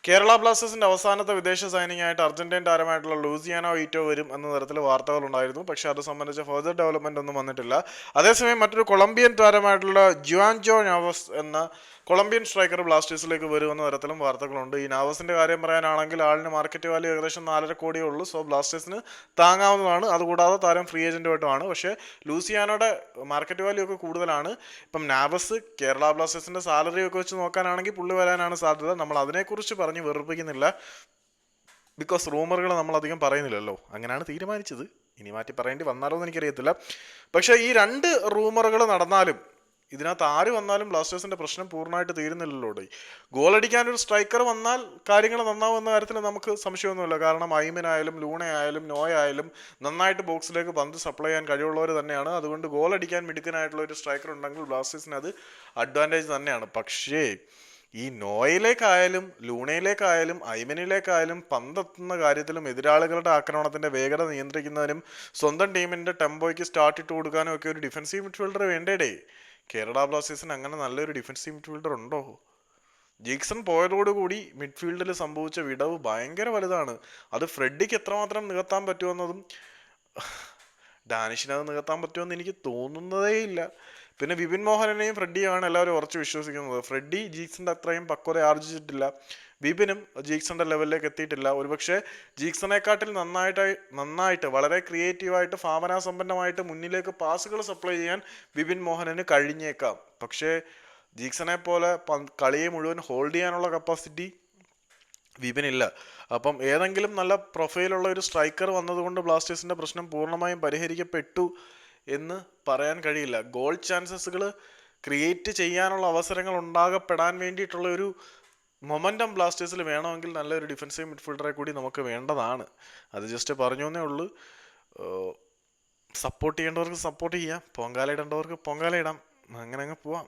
കേരള ബ്ലാസ്റ്റേഴ്സിന്റെ അവസാനത്തെ വിദേശ സൈനിങ് ആയിട്ട് അർജന്റീൻ താരമായിട്ടുള്ള ലൂസിയാനോ ഈറ്റോ വരും എന്ന തരത്തിൽ വാർത്തകൾ ഉണ്ടായിരുന്നു. പക്ഷെ അത് സംബന്ധിച്ച ഫർദർ ഡെവലപ്മെന്റ് ഒന്നും വന്നിട്ടില്ല. അതേസമയം മറ്റൊരു കൊളംബിയൻ താരമായിട്ടുള്ള ജുവാൻജോ നാവസ് എന്ന കൊളംബിയൻ സ്ട്രൈക്കർ ബ്ലാസ്റ്റേഴ്സിലേക്ക് വരുമെന്ന തരത്തിലും വാർത്തകളുണ്ട്. ഈ നാവസിന്റെ കാര്യം പറയാനാണെങ്കിൽ ആളിന് മാർക്കറ്റ് വാല്യൂ ഏകദേശം 4.5 കോടിയേ ഉള്ളൂ. സോ ബ്ലാസ്റ്റേഴ്സിന് താങ്ങാവുന്നതാണ്. അതുകൂടാതെ താരം ഫ്രീ ഏജന്റുമായിട്ടുമാണ്. പക്ഷേ ലൂസിയാനോയുടെ മാർക്കറ്റ് വാല്യൂ ഒക്കെ കൂടുതലാണ്. ഇപ്പം നാവസ് കേരള ബ്ലാസ്റ്റേഴ്സിന്റെ സാലറി ഒക്കെ വെച്ച് നോക്കാനാണെങ്കിൽ പുള്ളി വരാനാണ് സാധ്യത. നമ്മൾ അതിനെക്കുറിച്ച് പറഞ്ഞ് വെറുപ്പിക്കുന്നില്ല. ബിക്കോസ് റൂമറുകൾ നമ്മൾ അധികം പറയുന്നില്ലല്ലോ, അങ്ങനെയാണ് തീരുമാനിച്ചത്. ഇനി മാറ്റി പറയേണ്ടി വന്നാലോ എന്ന് എനിക്കറിയത്തില്ല. പക്ഷേ ഈ രണ്ട് റൂമറുകൾ നടന്നാലും ഇതിനകത്ത് ആര് വന്നാലും ബ്ലാസ്റ്റേഴ്സിന്റെ പ്രശ്നം പൂർണ്ണമായിട്ട് തീരുന്നില്ലല്ലോ. ഗോൾ അടിക്കാൻ ഒരു സ്ട്രൈക്കർ വന്നാൽ കാര്യങ്ങൾ നന്നാവുന്ന കാര്യത്തിൽ നമുക്ക് സംശയമൊന്നുമില്ല. കാരണം ഐമനായാലും ലൂണയായാലും നോയായാലും നന്നായിട്ട് ബോക്സിലേക്ക് പന്ത് സപ്ലൈ ചെയ്യാൻ കഴിവുള്ളവർ തന്നെയാണ്. അതുകൊണ്ട് ഗോൾ അടിക്കാൻ മിടുക്കനായിട്ടുള്ള ഒരു സ്ട്രൈക്കർ ഉണ്ടെങ്കിൽ ബ്ലാസ്റ്റേഴ്സിന് അത് അഡ്വാൻറ്റേജ് തന്നെയാണ്. പക്ഷേ ഈ നോയിലേക്കായാലും ലൂണയിലേക്കായാലും ഐമനിലേക്കായാലും പന്തെത്തുന്ന കാര്യത്തിലും എതിരാളികളുടെ ആക്രമണത്തിന്റെ വേഗത നിയന്ത്രിക്കുന്നതിനും സ്വന്തം ടീമിന്റെ ടെമ്പോയ്ക്ക് സ്റ്റാർട്ട് ഇട്ട് കൊടുക്കാനും ഒക്കെ ഒരു ഡിഫൻസീവ് മിഡ്ഫീൽഡർ വേണ്ടേടേ. കേരള ബ്ലാസ്റ്റേഴ്സിന് അങ്ങനെ നല്ലൊരു ഡിഫൻസീവ് മിഡ്ഫീൽഡർ ഉണ്ടോ? ജീക്സൺ പോയതോടുകൂടി മിഡ്ഫീൽഡിൽ സംഭവിച്ച വിടവ് ഭയങ്കര വലുതാണ്. അത് ഫ്രെഡിക്ക് എത്രമാത്രം നികത്താൻ പറ്റുമെന്നതും ഡാനിഷിന് അത് നികത്താൻ പറ്റുമെന്ന് എനിക്ക് തോന്നുന്നതേ ഇല്ല. പിന്നെ വിപിൻ മോഹനെയും ഫ്രെഡിയാണ് എല്ലാവരും ഉറച്ചു വിശ്വസിക്കുന്നത്. ഫ്രെഡി ജീക്സന്റെ അത്രയും പക്വത ആർജിച്ചിട്ടില്ല. വിപിനും ജീക്സന്റെ ലെവലിലേക്ക് എത്തിയിട്ടില്ല. ഒരുപക്ഷെ ജീക്സണേക്കാട്ടിൽ നന്നായിട്ട് വളരെ ക്രിയേറ്റീവായിട്ട് ഭാവനാസമ്പന്നമായിട്ട് മുന്നിലേക്ക് പാസുകൾ സപ്ലൈ ചെയ്യാൻ വിപിൻ മോഹനന് കഴിഞ്ഞേക്കാം. പക്ഷേ ജീക്സനെ പോലെ കളിയെ മുഴുവൻ ഹോൾഡ് ചെയ്യാനുള്ള കപ്പാസിറ്റി വിപിനില്ല. അപ്പം ഏതെങ്കിലും നല്ല പ്രൊഫൈലുള്ള ഒരു സ്ട്രൈക്കർ വന്നതുകൊണ്ട് ബ്ലാസ്റ്റേഴ്സിന്റെ പ്രശ്നം പൂർണ്ണമായും പരിഹരിക്കപ്പെട്ടു എന്ന് പറയാൻ കഴിയില്ല. ഗോൾ ചാൻസസുകൾ ക്രിയേറ്റ് ചെയ്യാനുള്ള അവസരങ്ങൾ ഉണ്ടാകപ്പെടാൻ വേണ്ടിയിട്ടുള്ള ഒരു മൊമെന്റം ബ്ലാസ്റ്റേഴ്സിൽ വേണമെങ്കിൽ നല്ലൊരു ഡിഫൻസീവ് മിഡ്ഫീൽഡറെ കൂടി നമുക്ക് വേണ്ടതാണ്. അത് ജസ്റ്റ് പറഞ്ഞു എന്നേ ഉള്ളൂ. സപ്പോർട്ട് ചെയ്യേണ്ടവർക്ക് സപ്പോർട്ട് ചെയ്യാം, പൊങ്കാല ഇടേണ്ടവർക്ക് പൊങ്കാല ഇടാം. അങ്ങനെ അങ്ങ് പോവാം.